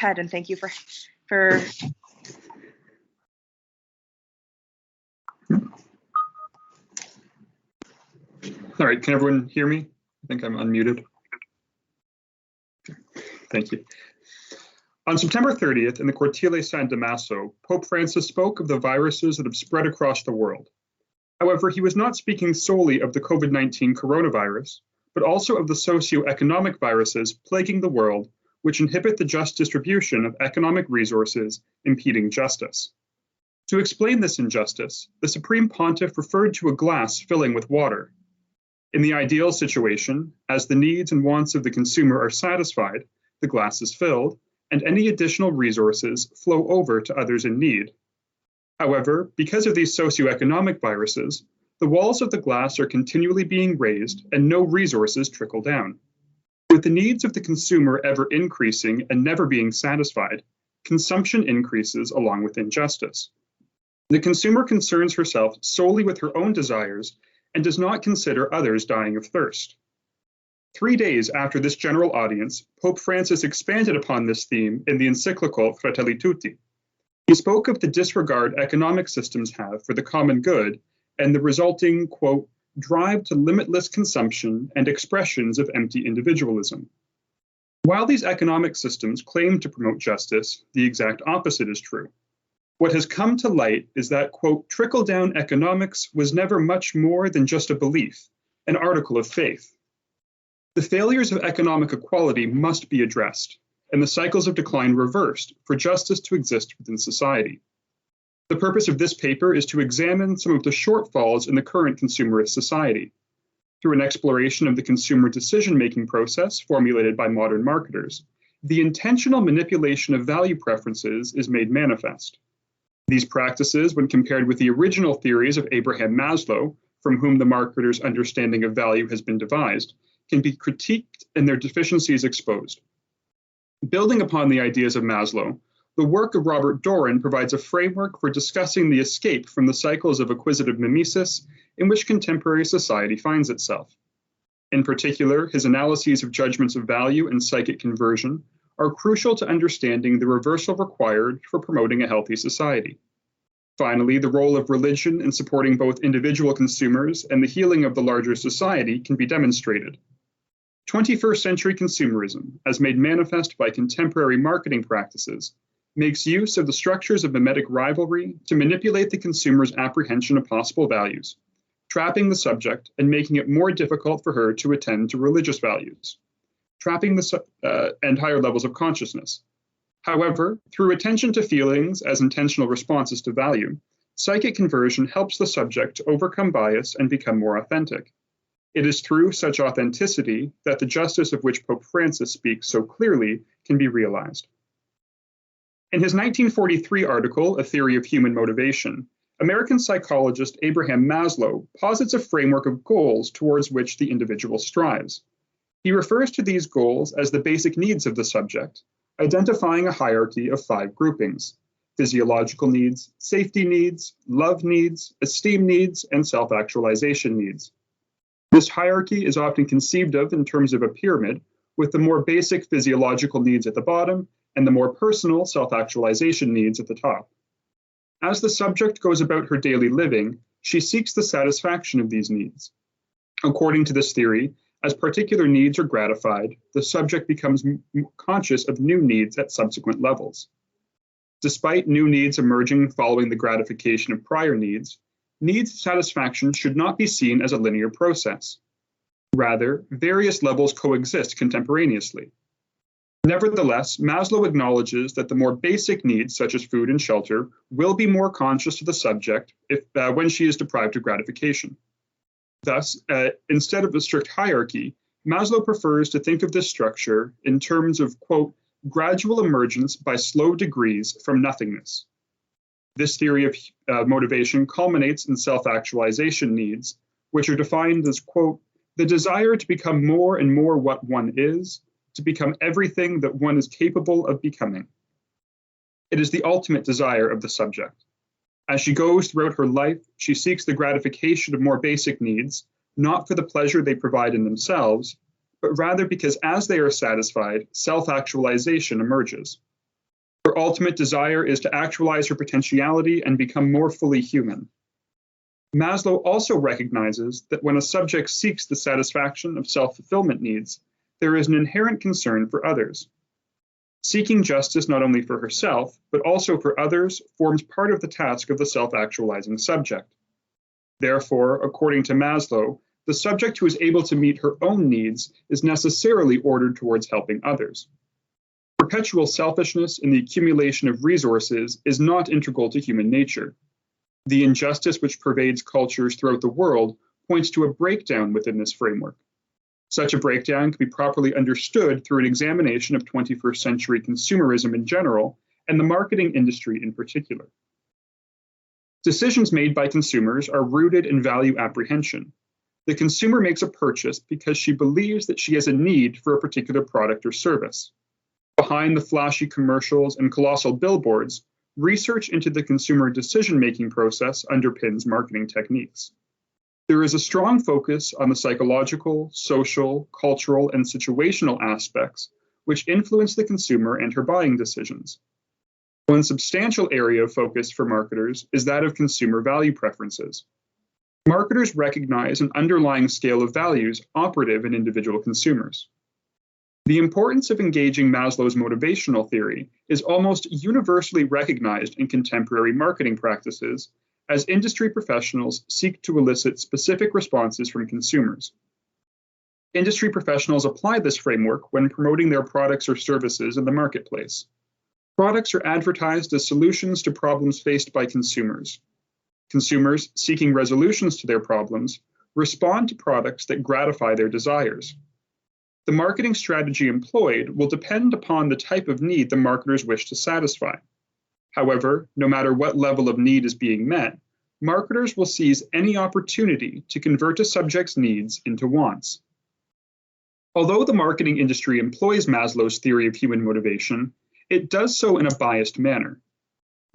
ahead, and thank you for. All right, can everyone hear me? I think I'm unmuted. Thank you. On September 30th, in the Cortile San Damaso, Pope Francis spoke of the viruses that have spread across the world. However, he was not speaking solely of the COVID-19 coronavirus, but also of the socioeconomic viruses plaguing the world, which inhibit the just distribution of economic resources, impeding justice. To explain this injustice, the Supreme Pontiff referred to a glass filling with water. In the ideal situation, as the needs and wants of the consumer are satisfied, the glass is filled, and any additional resources flow over to others in need. However, because of these socioeconomic viruses, the walls of the glass are continually being raised and no resources trickle down. With the needs of the consumer ever increasing and never being satisfied, consumption increases along with injustice. The consumer concerns herself solely with her own desires and does not consider others dying of thirst. 3 days after this general audience, Pope Francis expanded upon this theme in the encyclical Fratelli Tutti. He spoke of the disregard economic systems have for the common good and the resulting, quote, drive to limitless consumption and expressions of empty individualism. While these economic systems claim to promote justice, the exact opposite is true. What has come to light is that, quote, trickle-down economics was never much more than just a belief, an article of faith. The failures of economic equality must be addressed, and the cycles of decline reversed for justice to exist within society. The purpose of this paper is to examine some of the shortfalls in the current consumerist society. Through an exploration of the consumer decision-making process formulated by modern marketers, the intentional manipulation of value preferences is made manifest. These practices, when compared with the original theories of Abraham Maslow, from whom the marketer's understanding of value has been devised, can be critiqued and their deficiencies exposed. Building upon the ideas of Maslow, the work of Robert Doran provides a framework for discussing the escape from the cycles of acquisitive mimesis in which contemporary society finds itself. In particular, his analyses of judgments of value and psychic conversion are crucial to understanding the reversal required for promoting a healthy society. Finally, the role of religion in supporting both individual consumers and the healing of the larger society can be demonstrated. 21st century consumerism, as made manifest by contemporary marketing practices, makes use of the structures of mimetic rivalry to manipulate the consumer's apprehension of possible values, trapping the subject and making it more difficult for her to attend to religious values, trapping and higher levels of consciousness. However, through attention to feelings as intentional responses to value, psychic conversion helps the subject to overcome bias and become more authentic. It is through such authenticity that the justice of which Pope Francis speaks so clearly can be realized. In his 1943 article, A Theory of Human Motivation, American psychologist Abraham Maslow posits a framework of goals towards which the individual strives. He refers to these goals as the basic needs of the subject, identifying a hierarchy of 5 groupings: physiological needs, safety needs, love needs, esteem needs, and self-actualization needs. This hierarchy is often conceived of in terms of a pyramid, with the more basic physiological needs at the bottom and the more personal self-actualization needs at the top. As the subject goes about her daily living, she seeks the satisfaction of these needs. According to this theory, as particular needs are gratified, the subject becomes conscious of new needs at subsequent levels. Despite new needs emerging following the gratification of prior needs satisfaction should not be seen as a linear process. Rather, various levels coexist contemporaneously. Nevertheless, Maslow acknowledges that the more basic needs, such as food and shelter, will be more conscious to the subject when she is deprived of gratification. Thus, instead of a strict hierarchy, Maslow prefers to think of this structure in terms of, quote, gradual emergence by slow degrees from nothingness. This theory of motivation culminates in self-actualization needs, which are defined as, quote, the desire to become more and more what one is, to become everything that one is capable of becoming. It is the ultimate desire of the subject. As she goes throughout her life, she seeks the gratification of more basic needs, not for the pleasure they provide in themselves, but rather because as they are satisfied, self-actualization emerges. Her ultimate desire is to actualize her potentiality and become more fully human. Maslow also recognizes that when a subject seeks the satisfaction of self-fulfillment needs, there is an inherent concern for others. Seeking justice not only for herself, but also for others forms part of the task of the self-actualizing subject. Therefore, according to Maslow, the subject who is able to meet her own needs is necessarily ordered towards helping others. Perpetual selfishness in the accumulation of resources is not integral to human nature. The injustice which pervades cultures throughout the world points to a breakdown within this framework. Such a breakdown can be properly understood through an examination of 21st century consumerism in general and the marketing industry in particular. Decisions made by consumers are rooted in value apprehension. The consumer makes a purchase because she believes that she has a need for a particular product or service. Behind the flashy commercials and colossal billboards, research into the consumer decision-making process underpins marketing techniques. There is a strong focus on the psychological, social, cultural, and situational aspects which influence the consumer and her buying decisions. One substantial area of focus for marketers is that of consumer value preferences. Marketers recognize an underlying scale of values operative in individual consumers. The importance of engaging Maslow's motivational theory is almost universally recognized in contemporary marketing practices as industry professionals seek to elicit specific responses from consumers. Industry professionals apply this framework when promoting their products or services in the marketplace. Products are advertised as solutions to problems faced by consumers. Consumers seeking resolutions to their problems respond to products that gratify their desires. The marketing strategy employed will depend upon the type of need the marketers wish to satisfy. However, no matter what level of need is being met, marketers will seize any opportunity to convert a subject's needs into wants. Although the marketing industry employs Maslow's theory of human motivation, it does so in a biased manner.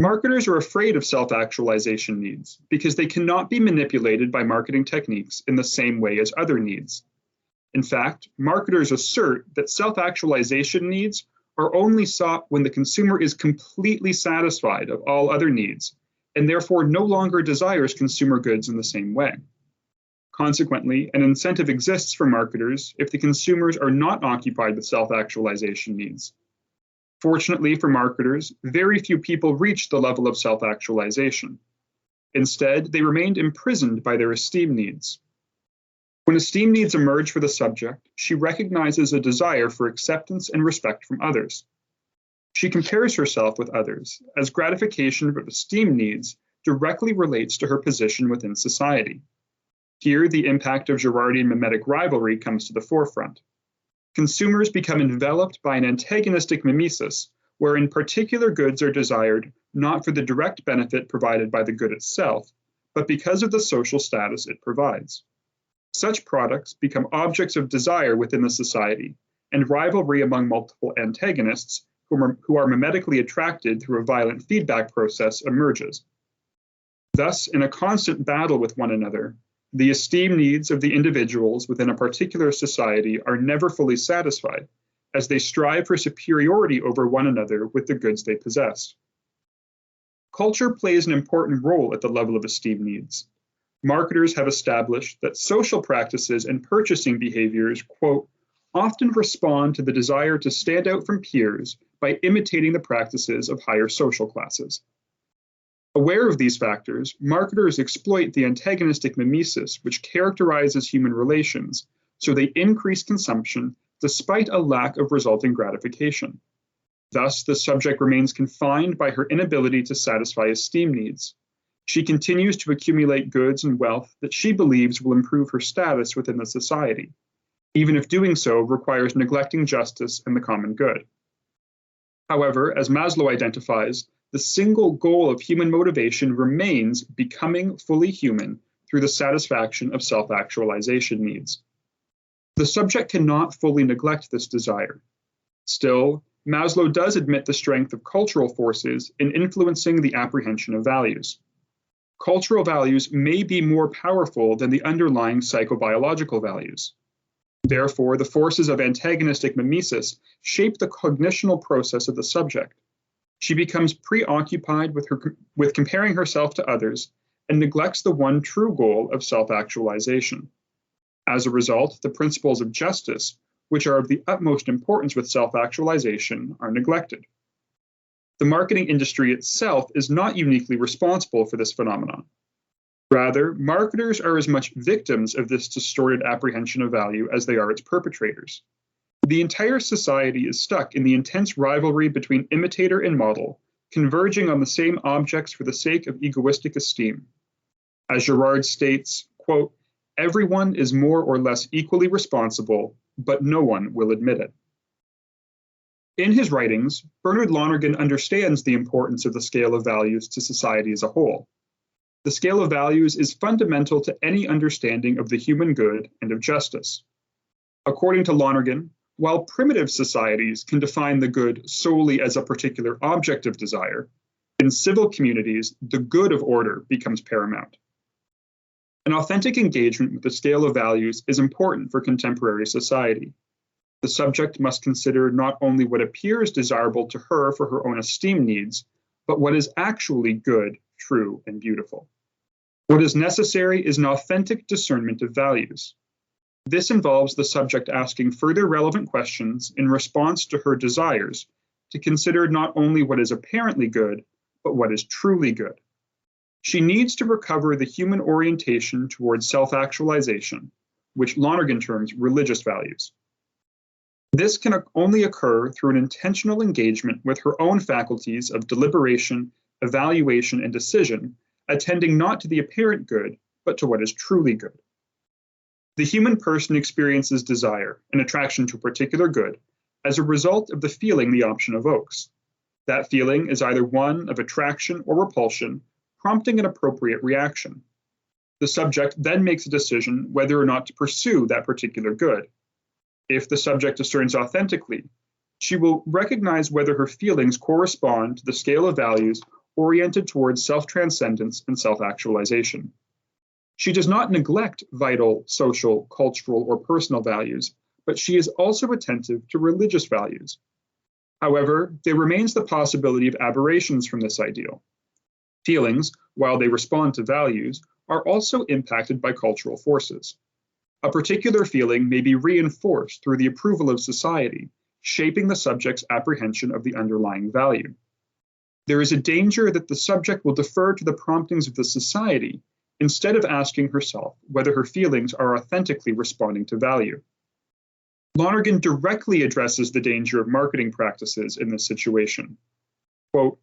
Marketers are afraid of self-actualization needs because they cannot be manipulated by marketing techniques in the same way as other needs. In fact, marketers assert that self-actualization needs are only sought when the consumer is completely satisfied of all other needs, and therefore no longer desires consumer goods in the same way. Consequently, an incentive exists for marketers if the consumers are not occupied with self-actualization needs. Fortunately for marketers, very few people reach the level of self-actualization. Instead, they remained imprisoned by their esteem needs. When esteem needs emerge for the subject, she recognizes a desire for acceptance and respect from others. She compares herself with others, as gratification of esteem needs directly relates to her position within society. Here, the impact of Girardian mimetic rivalry comes to the forefront. Consumers become enveloped by an antagonistic mimesis, wherein particular goods are desired not for the direct benefit provided by the good itself, but because of the social status it provides. Such products become objects of desire within the society, and rivalry among multiple antagonists who are mimetically attracted through a violent feedback process emerges. Thus, in a constant battle with one another, the esteem needs of the individuals within a particular society are never fully satisfied, as they strive for superiority over one another with the goods they possess. Culture plays an important role at the level of esteem needs. Marketers have established that social practices and purchasing behaviors, quote, often respond to the desire to stand out from peers by imitating the practices of higher social classes. Aware of these factors, marketers exploit the antagonistic mimesis which characterizes human relations, so they increase consumption despite a lack of resulting gratification. Thus, the subject remains confined by her inability to satisfy esteem needs. She continues to accumulate goods and wealth that she believes will improve her status within the society, even if doing so requires neglecting justice and the common good. However, as Maslow identifies, the single goal of human motivation remains becoming fully human through the satisfaction of self-actualization needs. The subject cannot fully neglect this desire. Still, Maslow does admit the strength of cultural forces in influencing the apprehension of values. Cultural values may be more powerful than the underlying psychobiological values. Therefore, the forces of antagonistic mimesis shape the cognitional process of the subject. She becomes preoccupied with comparing herself to others and neglects the one true goal of self-actualization. As a result, the principles of justice, which are of the utmost importance with self-actualization, are neglected. The marketing industry itself is not uniquely responsible for this phenomenon. Rather, marketers are as much victims of this distorted apprehension of value as they are its perpetrators. The entire society is stuck in the intense rivalry between imitator and model, converging on the same objects for the sake of egoistic esteem. As Girard states, quote, "Everyone is more or less equally responsible, but no one will admit it." In his writings, Bernard Lonergan understands the importance of the scale of values to society as a whole. The scale of values is fundamental to any understanding of the human good and of justice. According to Lonergan, while primitive societies can define the good solely as a particular object of desire, in civil communities, the good of order becomes paramount. An authentic engagement with the scale of values is important for contemporary society. The subject must consider not only what appears desirable to her for her own esteem needs, but what is actually good, true, and beautiful. What is necessary is an authentic discernment of values. This involves the subject asking further relevant questions in response to her desires to consider not only what is apparently good, but what is truly good. She needs to recover the human orientation towards self-actualization, which Lonergan terms religious values. This can only occur through an intentional engagement with her own faculties of deliberation, evaluation, and decision, attending not to the apparent good, but to what is truly good. The human person experiences desire, an attraction to a particular good, as a result of the feeling the option evokes. That feeling is either one of attraction or repulsion, prompting an appropriate reaction. The subject then makes a decision whether or not to pursue that particular good. If the subject discerns authentically, she will recognize whether her feelings correspond to the scale of values oriented towards self-transcendence and self-actualization. She does not neglect vital, social, cultural, or personal values, but she is also attentive to religious values. However, there remains the possibility of aberrations from this ideal. Feelings, while they respond to values, are also impacted by cultural forces. A particular feeling may be reinforced through the approval of society, shaping the subject's apprehension of the underlying value. There is a danger that the subject will defer to the promptings of the society instead of asking herself whether her feelings are authentically responding to value. Lonergan directly addresses the danger of marketing practices in this situation. Quote,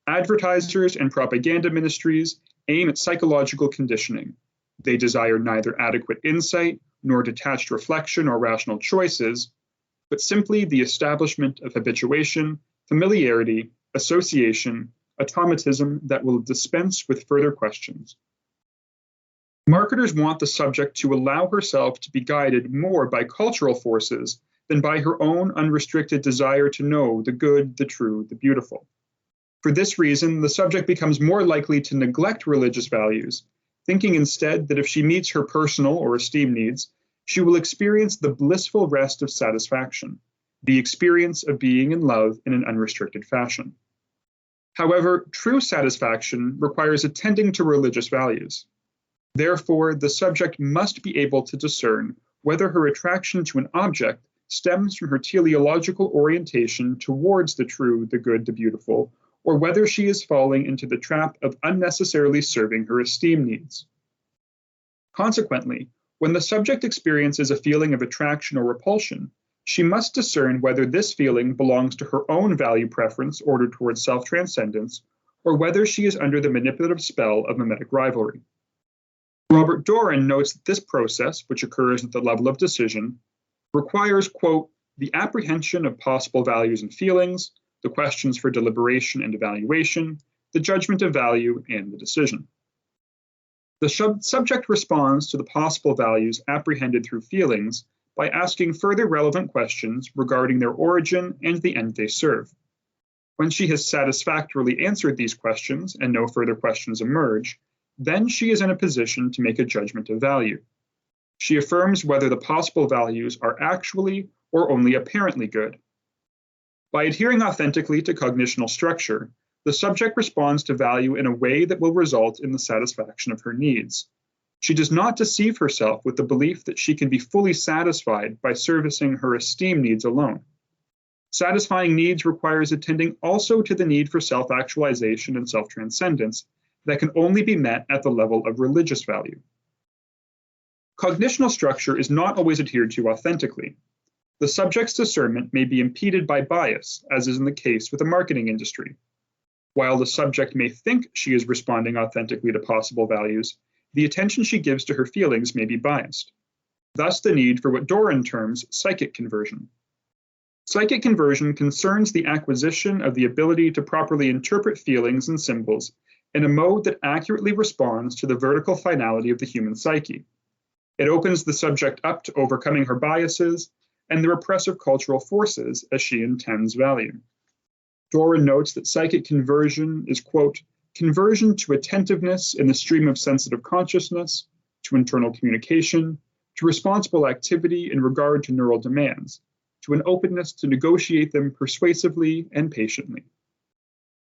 "Advertisers and propaganda ministries aim at psychological conditioning. They desire neither adequate insight nor detached reflection or rational choices, but simply the establishment of habituation, familiarity, association, automatism that will dispense with further questions." Marketers want the subject to allow herself to be guided more by cultural forces than by her own unrestricted desire to know the good, the true, the beautiful. For this reason, the subject becomes more likely to neglect religious values, thinking instead that if she meets her personal or esteem needs, she will experience the blissful rest of satisfaction, the experience of being in love in an unrestricted fashion. However, true satisfaction requires attending to religious values. Therefore, the subject must be able to discern whether her attraction to an object stems from her teleological orientation towards the true, the good, the beautiful, or whether she is falling into the trap of unnecessarily serving her esteem needs. Consequently, when the subject experiences a feeling of attraction or repulsion, she must discern whether this feeling belongs to her own value preference ordered towards self-transcendence, or whether she is under the manipulative spell of mimetic rivalry. Robert Doran notes that this process, which occurs at the level of decision, requires, quote, "the apprehension of possible values and feelings, the questions for deliberation and evaluation, the judgment of value, and the decision." The subject responds to the possible values apprehended through feelings by asking further relevant questions regarding their origin and the end they serve. When she has satisfactorily answered these questions and no further questions emerge, then she is in a position to make a judgment of value. She affirms whether the possible values are actually or only apparently good. By adhering authentically to cognitional structure, the subject responds to value in a way that will result in the satisfaction of her needs. She does not deceive herself with the belief that she can be fully satisfied by servicing her esteem needs alone. Satisfying needs requires attending also to the need for self-actualization and self-transcendence that can only be met at the level of religious value. Cognitional structure is not always adhered to authentically. The subject's discernment may be impeded by bias, as is in the case with the marketing industry. While the subject may think she is responding authentically to possible values, the attention she gives to her feelings may be biased. Thus, the need for what Doran terms psychic conversion. Psychic conversion concerns the acquisition of the ability to properly interpret feelings and symbols in a mode that accurately responds to the vertical finality of the human psyche. It opens the subject up to overcoming her biases and the repressive cultural forces as she intends value. Doran notes that psychic conversion is, quote, conversion to attentiveness in the stream of sensitive consciousness, to internal communication, to responsible activity in regard to neural demands, to an openness to negotiate them persuasively and patiently.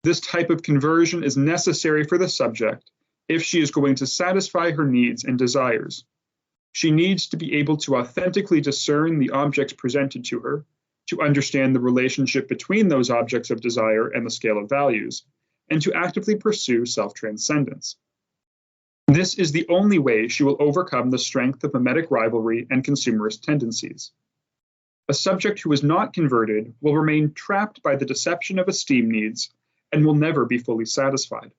This type of conversion is necessary for the subject if she is going to satisfy her needs and desires. She needs to be able to authentically discern the objects presented to her, to understand the relationship between those objects of desire and the scale of values, and to actively pursue self-transcendence. This is the only way she will overcome the strength of mimetic rivalry and consumerist tendencies. A subject who is not converted will remain trapped by the deception of esteem needs and will never be fully satisfied.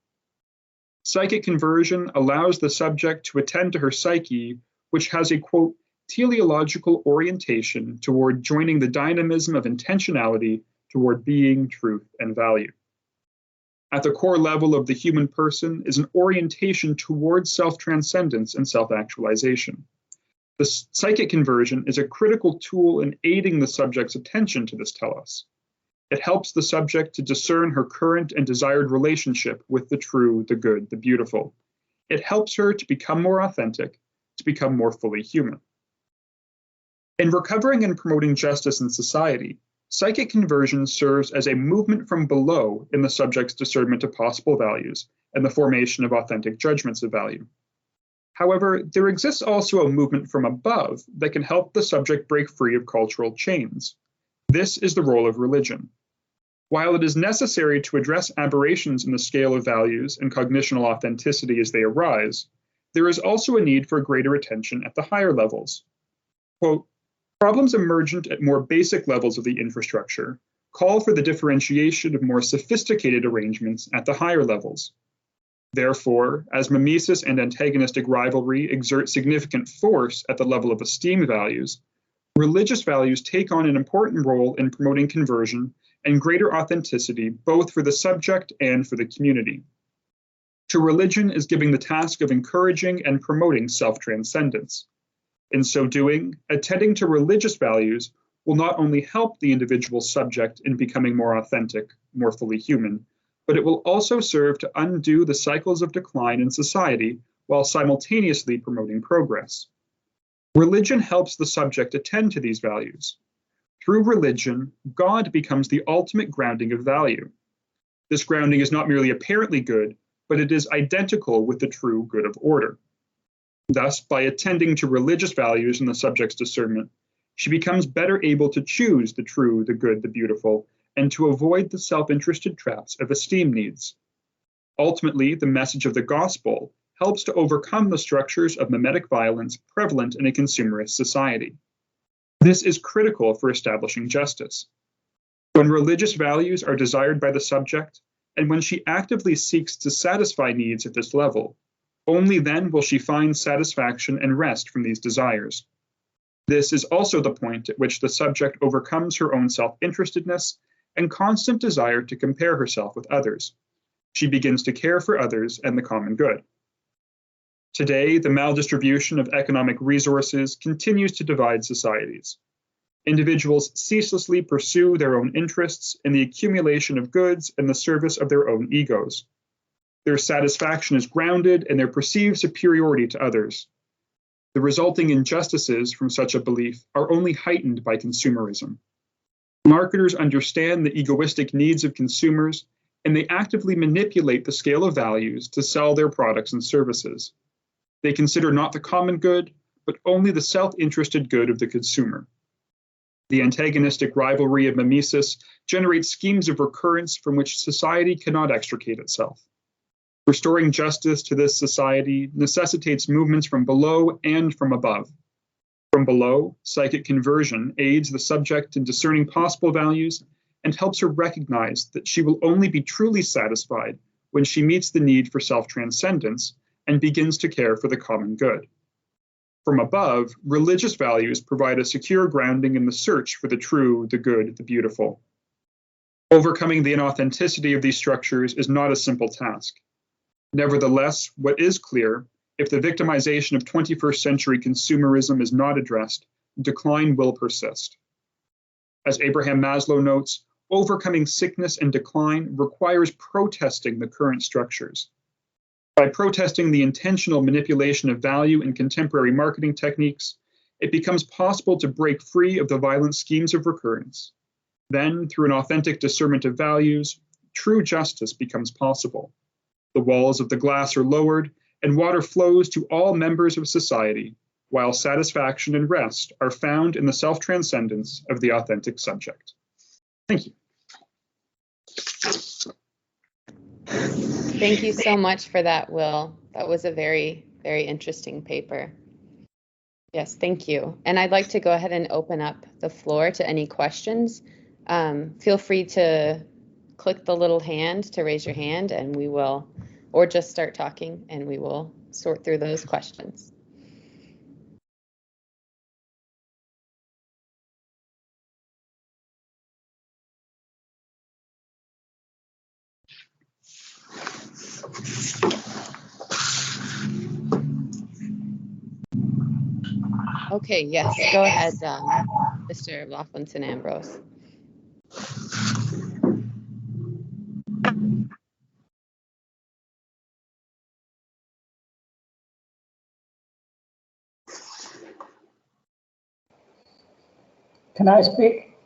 Psychic conversion allows the subject to attend to her psyche, which has a, quote, teleological orientation toward joining the dynamism of intentionality toward being, truth, and value. At the core level of the human person is an orientation towards self-transcendence and self-actualization. The psychic conversion is a critical tool in aiding the subject's attention to this telos. It helps the subject to discern her current and desired relationship with the true, the good, the beautiful. It helps her to become more authentic, to become more fully human. In recovering and promoting justice in society, psychic conversion serves as a movement from below in the subject's discernment of possible values and the formation of authentic judgments of value. However, there exists also a movement from above that can help the subject break free of cultural chains. This is the role of religion. While it is necessary to address aberrations in the scale of values and cognitional authenticity as they arise, there is also a need for greater attention at the higher levels. Quote, problems emergent at more basic levels of the infrastructure call for the differentiation of more sophisticated arrangements at the higher levels. Therefore, as mimesis and antagonistic rivalry exert significant force at the level of esteem values, religious values take on an important role in promoting conversion and greater authenticity both for the subject and for the community. To religion is giving the task of encouraging and promoting self-transcendence. In so doing, attending to religious values will not only help the individual subject in becoming more authentic, more fully human, but it will also serve to undo the cycles of decline in society while simultaneously promoting progress. Religion helps the subject attend to these values. Through religion, God becomes the ultimate grounding of value. This grounding is not merely apparently good, but it is identical with the true good of order. Thus, by attending to religious values in the subject's discernment, she becomes better able to choose the true, the good, the beautiful, and to avoid the self-interested traps of esteem needs. Ultimately, the message of the gospel helps to overcome the structures of mimetic violence prevalent in a consumerist society. This is critical for establishing justice. When religious values are desired by the subject, and when she actively seeks to satisfy needs at this level, only then will she find satisfaction and rest from these desires. This is also the point at which the subject overcomes her own self-interestedness and constant desire to compare herself with others. She begins to care for others and the common good. Today, the maldistribution of economic resources continues to divide societies. Individuals ceaselessly pursue their own interests in the accumulation of goods and the service of their own egos. Their satisfaction is grounded in their perceived superiority to others. The resulting injustices from such a belief are only heightened by consumerism. Marketers understand the egoistic needs of consumers, and they actively manipulate the scale of values to sell their products and services. They consider not the common good, but only the self-interested good of the consumer. The antagonistic rivalry of mimesis generates schemes of recurrence from which society cannot extricate itself. Restoring justice to this society necessitates movements from below and from above. From below, psychic conversion aids the subject in discerning possible values and helps her recognize that she will only be truly satisfied when she meets the need for self-transcendence and begins to care for the common good. From above, religious values provide a secure grounding in the search for the true, the good, the beautiful. Overcoming the inauthenticity of these structures is not a simple task. Nevertheless, what is clear, if the victimization of 21st century consumerism is not addressed, decline will persist. As Abraham Maslow notes, overcoming sickness and decline requires protesting the current structures. By protesting the intentional manipulation of value in contemporary marketing techniques, it becomes possible to break free of the violent schemes of recurrence. Then, through an authentic discernment of values, true justice becomes possible. The walls of the glass are lowered, and water flows to all members of society, while satisfaction and rest are found in the self-transcendence of the authentic subject. Thank you. Thank you so much for that, Will. That was a very, very interesting paper. Yes, thank you. And I'd like to go ahead and open up the floor to any questions. Feel free to click the little hand to raise your hand, and we will, or just start talking and we will sort through those questions. Okay, yes, go ahead, Mr. Laughlin Ambrose. Can I speak?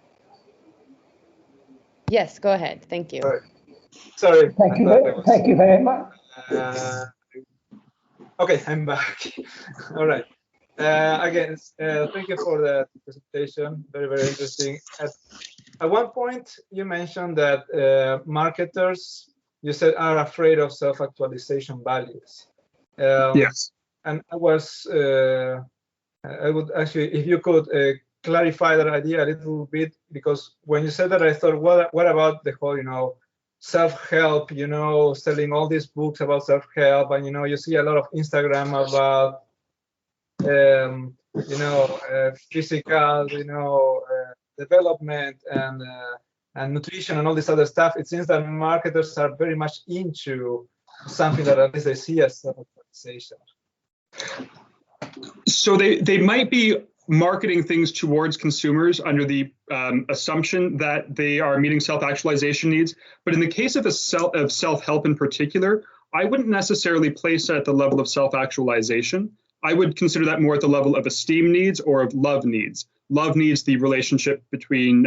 Yes, go ahead. Thank you. Sorry. Thank you very much. Okay, I'm back. All right. Again, thank you for the presentation. Very, very interesting. At one point, you mentioned that marketers, you said, are afraid of self-actualization values. Yes. And I would actually, if you could clarify that idea a little bit, because when you said that, I thought, what about the whole, self-help, selling all these books about self-help, and you see a lot of Instagram about physical development and nutrition and all this other stuff. It seems that marketers are very much into something that at least they see as self-actualization. So they might be marketing things towards consumers under the assumption that they are meeting self-actualization needs. But in the case of self-help in particular, I wouldn't necessarily place it at the level of self-actualization. I would consider that more at the level of esteem needs or of love needs. Love needs the relationship between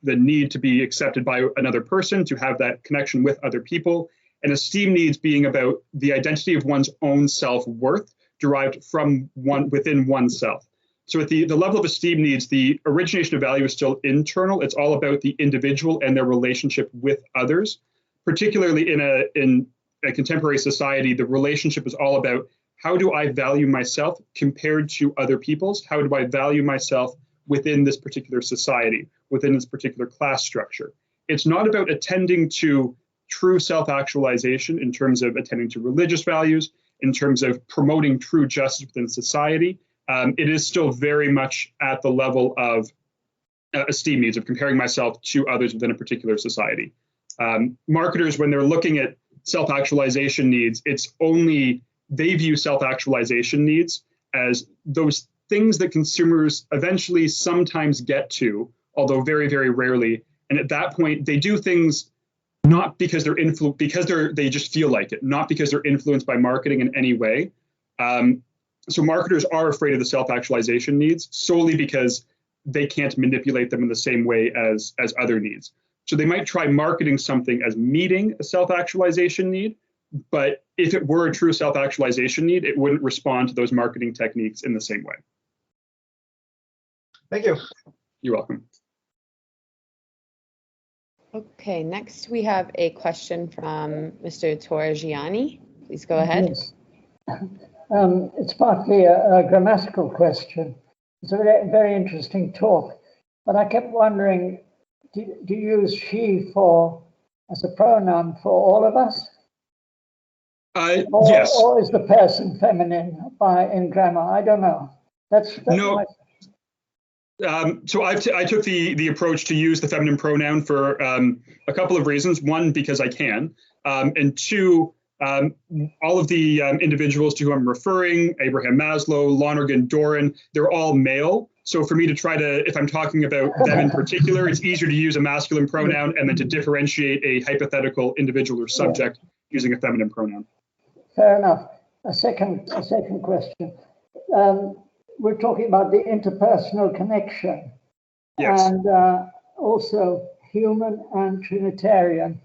the need to be accepted by another person, to have that connection with other people, and esteem needs being about the identity of one's own self-worth derived from within oneself. So at the level of esteem needs, the origination of value is still internal. It's all about the individual and their relationship with others. Particularly in a contemporary society, the relationship is all about how do I value myself compared to other people's? How do I value myself within this particular society, within this particular class structure? It's not about attending to true self-actualization in terms of attending to religious values, in terms of promoting true justice within society. It is still very much at the level of esteem needs, of comparing myself to others within a particular society. Marketers, when they're looking at self-actualization needs, they view self-actualization needs as those things that consumers eventually sometimes get to, although very, very rarely. And at that point, they do things not because they just feel like it, not because they're influenced by marketing in any way. So marketers are afraid of the self-actualization needs solely because they can't manipulate them in the same way as other needs. So they might try marketing something as meeting a self-actualization need, but if it were a true self-actualization need, it wouldn't respond to those marketing techniques in the same way. Thank you. You're welcome. Okay, next we have a question from Mr. Torrigiani. Please go ahead. Yes. It's partly a grammatical question. It's a very, very interesting talk, but I kept wondering, do you use she as a pronoun for all of us? Yes. Or is the person feminine in grammar? I don't know. That's no. So I took the approach to use the feminine pronoun for a couple of reasons. One, because I can, and two, all of the individuals to whom I'm referring, Abraham Maslow, Lonergan, Doran, they're all male. So for me to try to, if I'm talking about them in particular, it's easier to use a masculine pronoun and then to differentiate a hypothetical individual or subject using a feminine pronoun. Fair enough. A second question. We're talking about the interpersonal connection, yes. And also human and Trinitarian.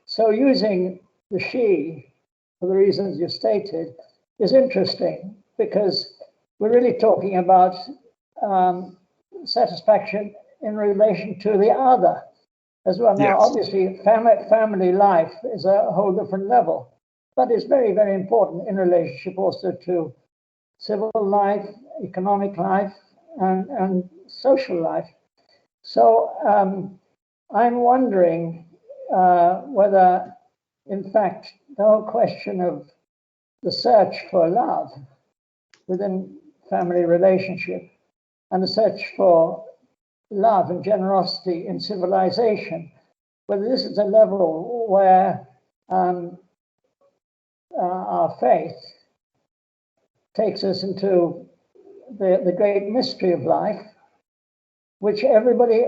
So using the she, for the reasons you stated, is interesting because we're really talking about satisfaction in relation to the other as well. Now, yes. obviously, family life is a whole different level, but it's very, very important in relationship also to civil life, economic life, and social life. So I'm wondering whether, in fact, the whole question of the search for love within family relationship and the search for love and generosity in civilization, whether this is a level where our faith takes us into the great mystery of life, which everybody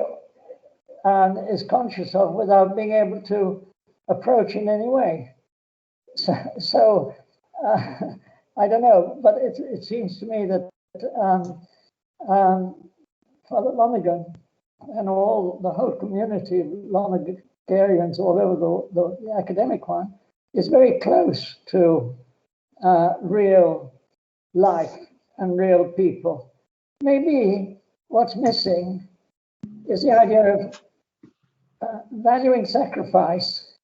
is conscious of without being able to approach in any way. So I don't know, but it seems to me that Father Lonergan and the whole community of Lonergarians all over the academic one is very close to real life and real people. Maybe what's missing is the idea of valuing sacrifice,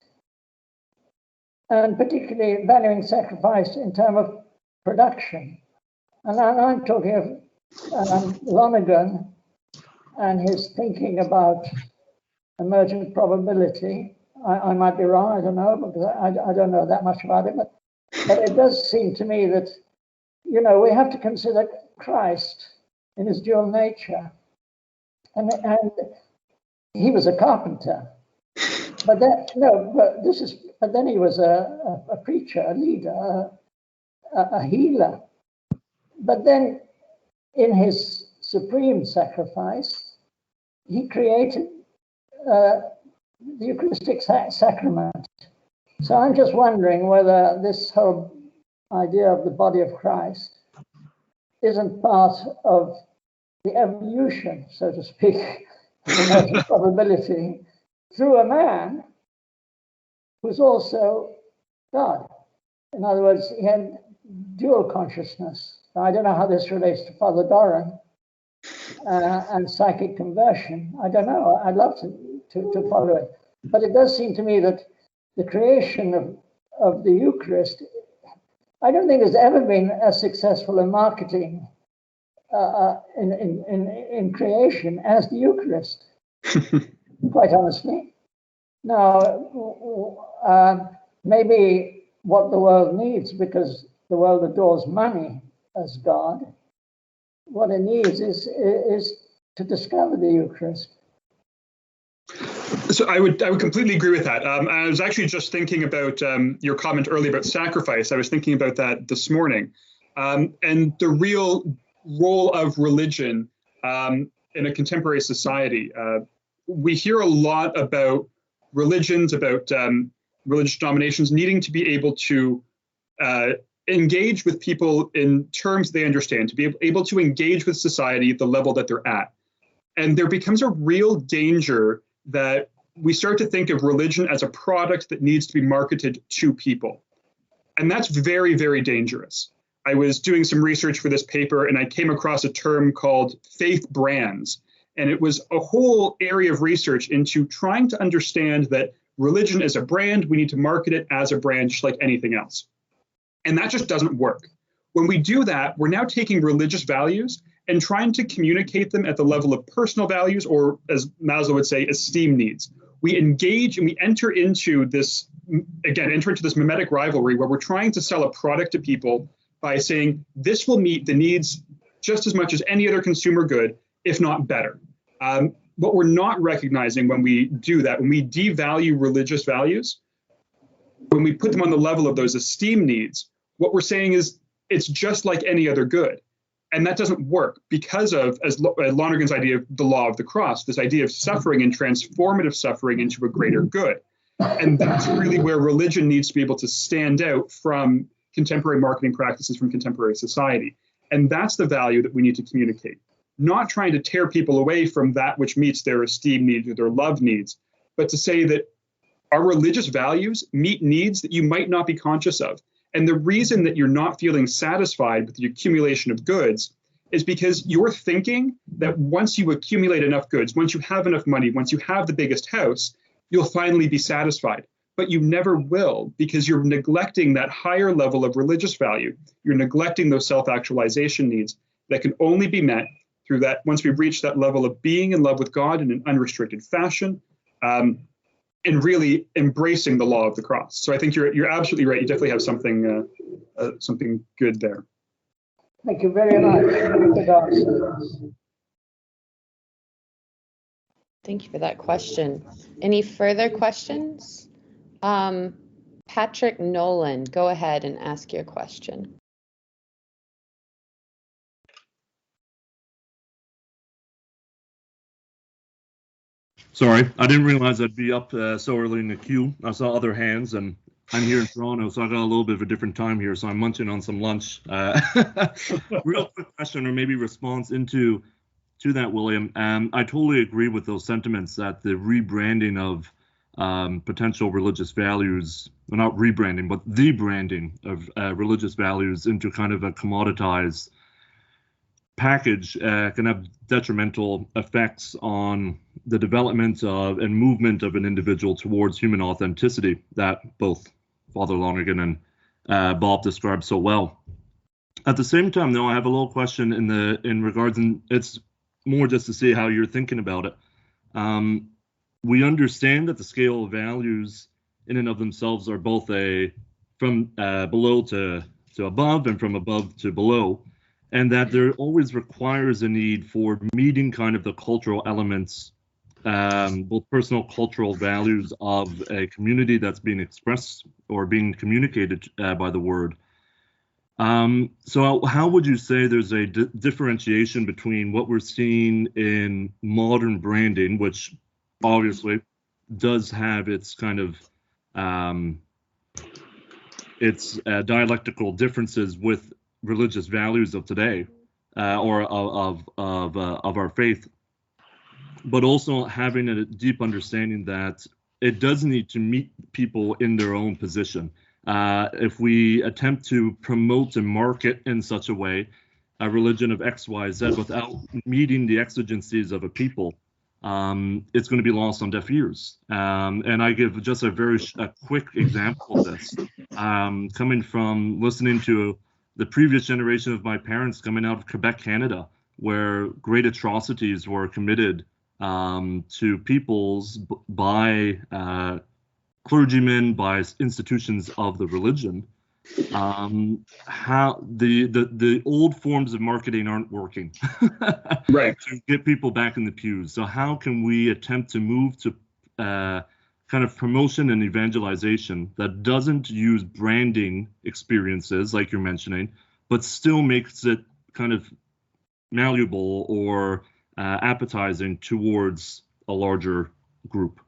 and particularly valuing sacrifice in terms of production. And I'm talking of Lonergan and his thinking about emergent probability. I might be wrong, I don't know, because I don't know that much about it, but it does seem to me that, you know, we have to consider Christ in his dual nature. And he was a carpenter, but then he was a preacher, a leader, a healer. But then in his supreme sacrifice, he created the Eucharistic sacrament. So I'm just wondering whether this whole idea of the body of Christ isn't part of the evolution, so to speak, of emergent probability through a man who's also God. In other words, he had dual consciousness. Now, I don't know how this relates to Father Doran and psychic conversion. I don't know. I'd love to follow it. But it does seem to me that the creation of the Eucharist, I don't think has ever been as successful in marketing in creation as the Eucharist, quite honestly. Now, maybe what the world needs, because the world adores money as God, what it needs is to discover the Eucharist. So I would completely agree with that. I was actually just thinking about your comment earlier about sacrifice. I was thinking about that this morning, and the real role of religion in a contemporary society. We hear a lot about religions, about religious denominations needing to be able to engage with people in terms they understand, to be able to engage with society at the level that they're at. And there becomes a real danger that we start to think of religion as a product that needs to be marketed to people. And that's very, very dangerous. I was doing some research for this paper and I came across a term called faith brands. And it was a whole area of research into trying to understand that religion is a brand, we need to market it as a brand just like anything else. And that just doesn't work. When we do that, we're now taking religious values and trying to communicate them at the level of personal values, or as Maslow would say, esteem needs. We engage and we enter into this, again, enter into this mimetic rivalry where we're trying to sell a product to people by saying this will meet the needs just as much as any other consumer good, if not better. What we're not recognizing when we do that, when we devalue religious values, when we put them on the level of those esteem needs, what we're saying is it's just like any other good. And that doesn't work because of, as Lonergan's idea of the law of the cross, this idea of suffering and transformative suffering into a greater good. And that's really where religion needs to be able to stand out from contemporary marketing practices, from contemporary society. And that's the value that we need to communicate. Not trying to tear people away from that which meets their esteem needs or their love needs, but to say that our religious values meet needs that you might not be conscious of. And the reason that you're not feeling satisfied with the accumulation of goods is because you're thinking that once you accumulate enough goods, once you have enough money, once you have the biggest house, you'll finally be satisfied. But you never will, because you're neglecting that higher level of religious value. You're neglecting those self-actualization needs that can only be met through that, once we reach that level of being in love with God in an unrestricted fashion, and really embracing the law of the cross. So I think you're absolutely right. You definitely have something good there. Thank you very much. Good answer. Thank you for that question. Any further questions? Patrick Nolan, go ahead and ask your question. Sorry, I didn't realize I'd be up so early in the queue. I saw other hands, and I'm here in Toronto, so I got a little bit of a different time here, so I'm munching on some lunch. Real quick question, or maybe response to that, William. I totally agree with those sentiments that the rebranding of potential religious values, well, not rebranding, but the branding of religious values into kind of a commoditized package can have detrimental effects on the development of and movement of an individual towards human authenticity that both Father Lonergan and Bob described so well. At the same time, though, I have a little question in regards, and it's more just to see how you're thinking about it. We understand that the scale of values in and of themselves are both from below to above and from above to below, and that there always requires a need for meeting kind of the cultural elements, both personal cultural values of a community that's being expressed or being communicated by the word. So how would you say there's a differentiation between what we're seeing in modern branding, which obviously does have its kind of its dialectical differences with religious values of today, or of our faith, but also having a deep understanding that it does need to meet people in their own position. If we attempt to promote and market in such a way a religion of X, Y, Z without meeting the exigencies of a people, it's going to be lost on deaf ears. And I give just a quick example of this, coming from listening to the previous generation of my parents coming out of Quebec, Canada, where great atrocities were committed to peoples by clergymen, by institutions of the religion. How the old forms of marketing aren't working, right, to get people back in the pews. So how can we attempt to move to kind of promotion and evangelization that doesn't use branding experiences like you're mentioning, but still makes it kind of malleable or appetizing towards a larger group?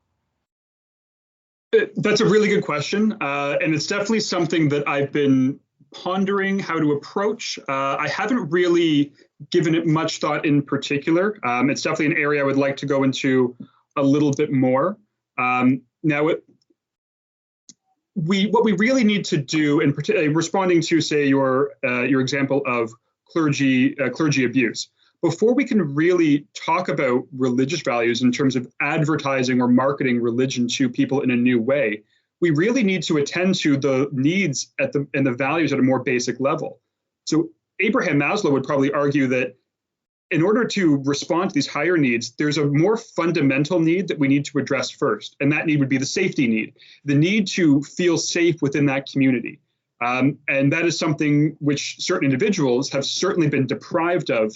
That's a really good question. And it's definitely something that I've been pondering how to approach. I haven't really given it much thought in particular. It's definitely an area I would like to go into a little bit more. Now, what we really need to do, in particular, responding to, say, your example of clergy abuse, before we can really talk about religious values in terms of advertising or marketing religion to people in a new way, we really need to attend to the needs and the values at a more basic level. So Abraham Maslow would probably argue that in order to respond to these higher needs, there's a more fundamental need that we need to address first. And that need would be the safety need, the need to feel safe within that community. And that is something which certain individuals have certainly been deprived of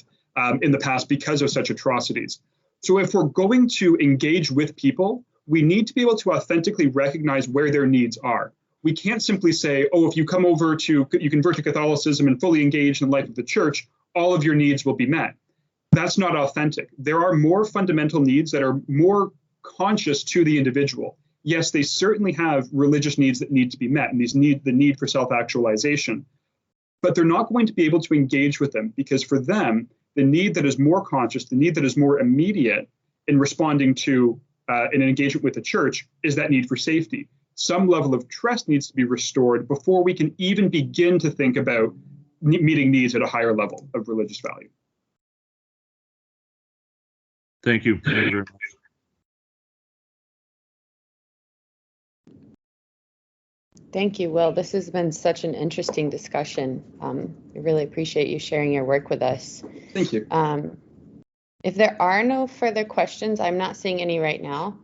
in the past because of such atrocities. So if we're going to engage with people, we need to be able to authentically recognize where their needs are. We can't simply say, oh, if you come over you convert to Catholicism and fully engage in the life of the church, all of your needs will be met. That's not authentic. There are more fundamental needs that are more conscious to the individual. Yes, they certainly have religious needs that need to be met, and the need for self-actualization, but they're not going to be able to engage with them because for them, the need that is more conscious, the need that is more immediate in responding to an engagement with the church is that need for safety. Some level of trust needs to be restored before we can even begin to think about meeting needs at a higher level of religious value. Thank you. Thank you very much. Thank you, Will. This has been such an interesting discussion. I really appreciate you sharing your work with us. Thank you. If there are no further questions, I'm not seeing any right now,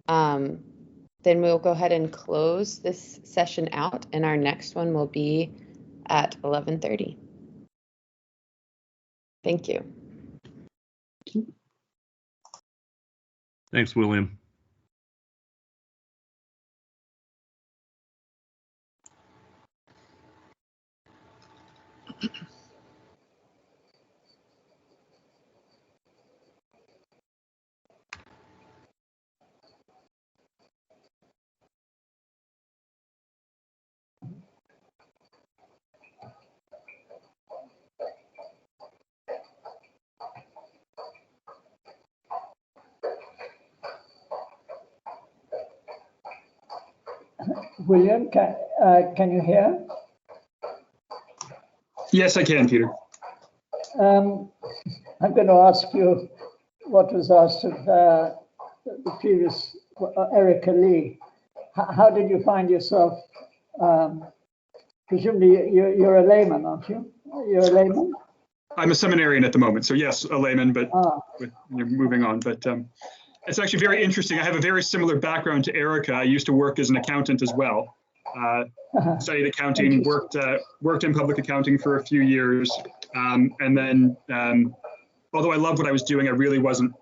then we'll go ahead and close this session out, and our next one will be at 11:30. Thank you. Thanks, William. William, can you hear? Yes, I can, Peter. I'm going to ask you what was asked of the previous Erica Lee. How did you find yourself? Presumably you're a layman, aren't you? You're a layman? I'm a seminarian at the moment, so yes, a layman, but you're moving on. But it's actually very interesting. I have a very similar background to Erica. I used to work as an accountant as well. Studied accounting, worked in public accounting for a few years, and then although I loved what I was doing, I really wasn't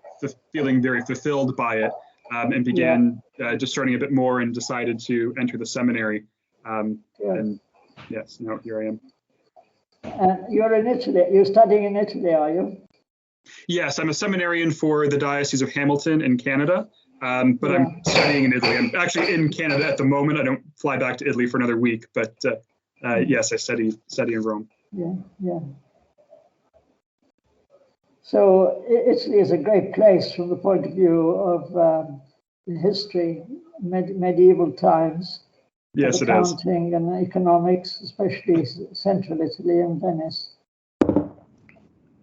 feeling very fulfilled by it, and began discerning a bit more and decided to enter the seminary. And yes, now here I am. You're in Italy. You're studying in Italy, are you? Yes, I'm a seminarian for the Diocese of Hamilton in Canada, but I'm studying in Italy. I'm actually in Canada at the moment. I don't fly back to Italy for another week, but yes, I study in Rome. Yeah. So Italy is a great place from the point of view of history, medieval times. Yes, it is. Accounting and economics, especially central Italy and Venice.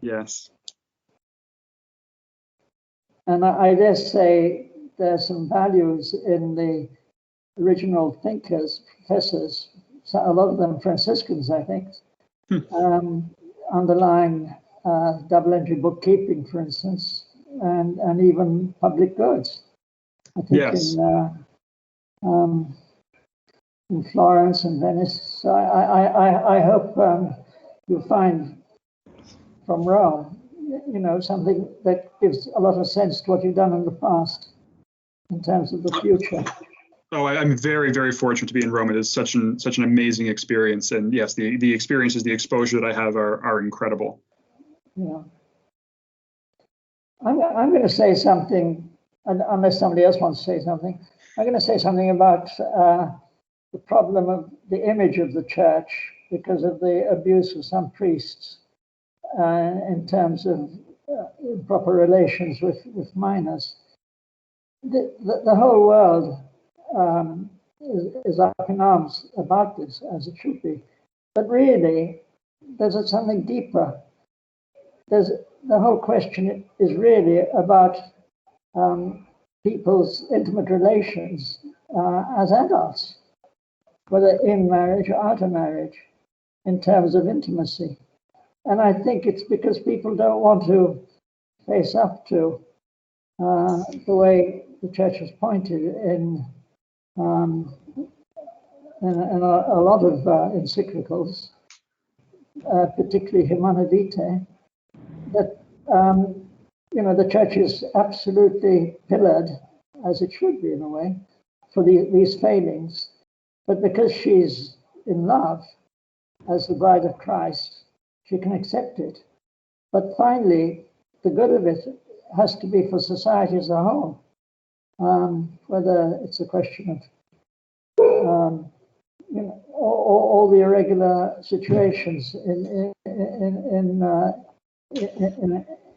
Yes. And I dare say there's some values in the original thinkers, professors, a lot of them Franciscans, I think, underlying double entry bookkeeping, for instance, and even public goods. I think yes. In Florence and Venice. So I hope you'll find from Rome, something that gives a lot of sense to what you've done in the past in terms of the future. Oh, I'm very, very fortunate to be in Rome. It is such an amazing experience. And yes, the experiences, the exposure that I have are incredible. Yeah. I'm going to say something, unless somebody else wants to say something. I'm going to say something about the problem of the image of the church because of the abuse of some priests. in terms of proper relations with minors. The whole world is up in arms about this, as it should be. But really, there's something deeper. The whole question is really about people's intimate relations as adults, whether in marriage or out of marriage, in terms of intimacy. And I think it's because people don't want to face up to the way the church has pointed in a lot of encyclicals, particularly Humana Vitae, that the church is absolutely pillared, as it should be in a way, for these failings. But because she's in love as the bride of Christ, she can accept it. But finally, the good of it has to be for society as a whole, whether it's a question of all the irregular situations in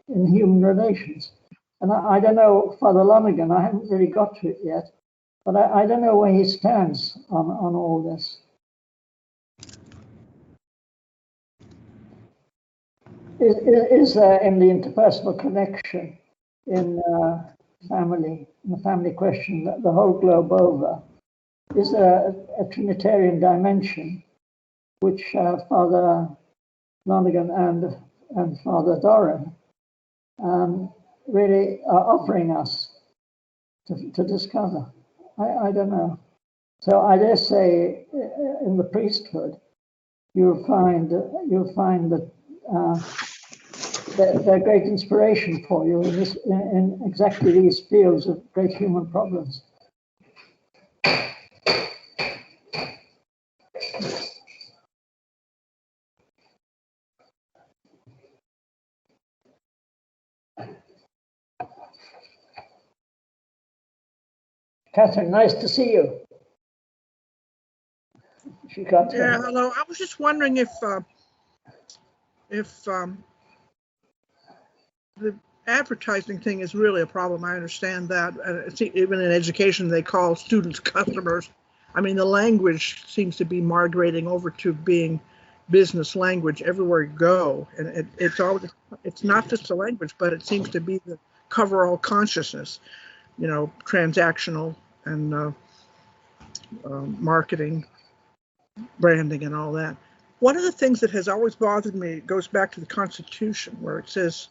human relations. And I don't know, Father Lonergan, I haven't really got to it yet, but I don't know where he stands on all this. Is there in the interpersonal connection in the family question, the whole globe over, is there a Trinitarian dimension which Father Lonergan and Father Doran really are offering us to discover? I don't know. So I dare say in the priesthood, you'll find that they're great inspiration for you in exactly these fields of great human problems. Catherine, nice to see you. She got yeah, hello. I was just wondering if the advertising thing is really a problem. I understand that. Even in education, they call students customers. I mean, the language seems to be migrating over to being business language everywhere you go, and it's not just the language, but it seems to be the cover-all consciousness, transactional and marketing, branding, and all that. One of the things that has always bothered me goes back to the Constitution, where it says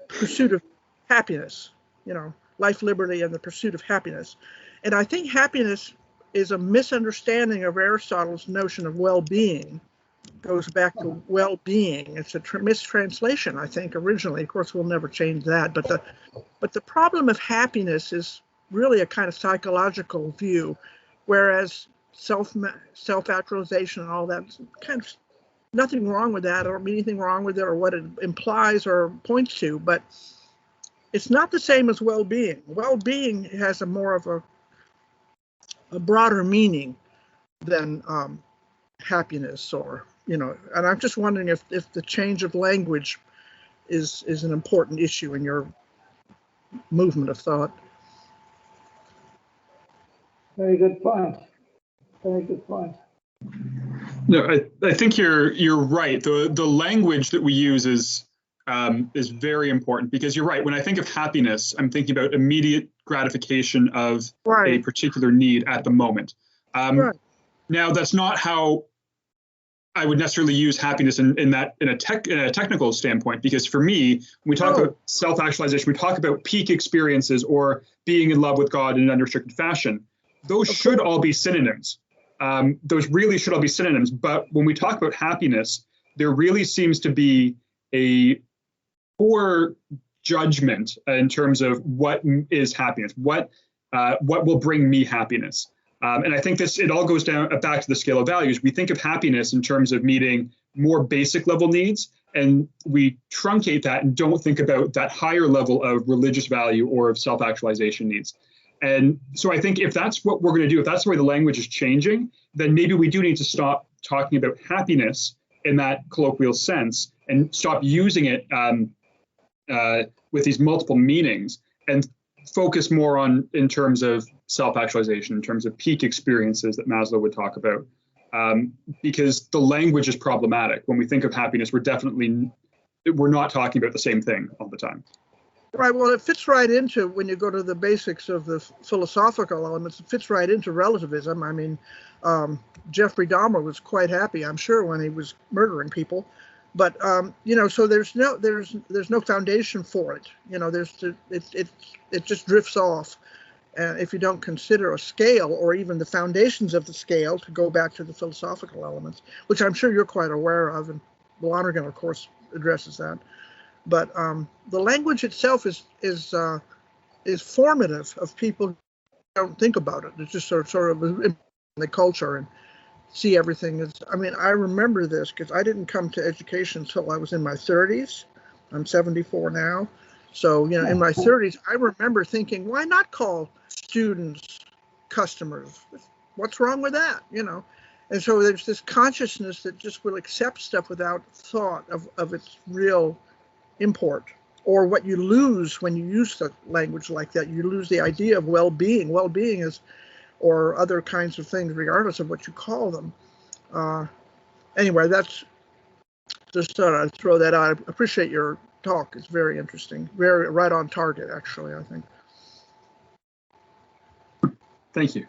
pursuit of happiness, life, liberty, and the pursuit of happiness. And I think happiness is a misunderstanding of Aristotle's notion of well-being. Goes back to well-being. It's a mistranslation, I think, originally. Of course, we'll never change that. But the problem of happiness is really a kind of psychological view, whereas self-actualization and all that, kind of nothing wrong with that. I don't mean anything wrong with it or what it implies or points to, but it's not the same as well-being. Well-being has a more of a broader meaning than happiness, or and I'm just wondering if the change of language is an important issue in your movement of thought. Very good point. Very good point. No, I think you're right. The language that we use is very important, because you're right. When I think of happiness, I'm thinking about immediate gratification of a particular need at the moment. Now, that's not how I would necessarily use happiness in a technical standpoint, because for me, when we talk about self-actualization, we talk about peak experiences or being in love with God in an unrestricted fashion. Those should all be synonyms. Those really should all be synonyms. But when we talk about happiness, there really seems to be a poor judgment in terms of what is happiness, what will bring me happiness. And I think it all goes back to the scale of values. We think of happiness in terms of meeting more basic level needs, and we truncate that and don't think about that higher level of religious value or of self-actualization needs. And so I think if that's what we're going to do, if that's the way the language is changing, then maybe we do need to stop talking about happiness in that colloquial sense and stop using it with these multiple meanings and focus more on in terms of self-actualization, in terms of peak experiences that Maslow would talk about. Because the language is problematic. When we think of happiness, we're not talking about the same thing all the time. Right. Well, it fits right into, when you go to the basics of the philosophical elements, it fits right into relativism. I mean, Jeffrey Dahmer was quite happy, I'm sure, when he was murdering people. But you know, so there's no foundation for it. You know, it just drifts off. If you don't consider a scale or even the foundations of the scale, to go back to the philosophical elements, which I'm sure you're quite aware of, and Lonergan, of course, addresses that. But the language itself is formative of people who don't think about it. It's just sort of in the culture and see everything as. I mean, I remember this because I didn't come to education until I was in my 30s. I'm 74 now. So, you know, in my 30s, I remember thinking, why not call students customers? What's wrong with that? You know? And so there's this consciousness that just will accept stuff without thought of its real import, or what you lose when you use the language like that. You lose the idea of well-being. Well-being is, or other kinds of things, regardless of what you call them. Anyway, that's just thought I'd throw that out. I appreciate your talk. It's very interesting, very right on target, actually, I think. Thank you.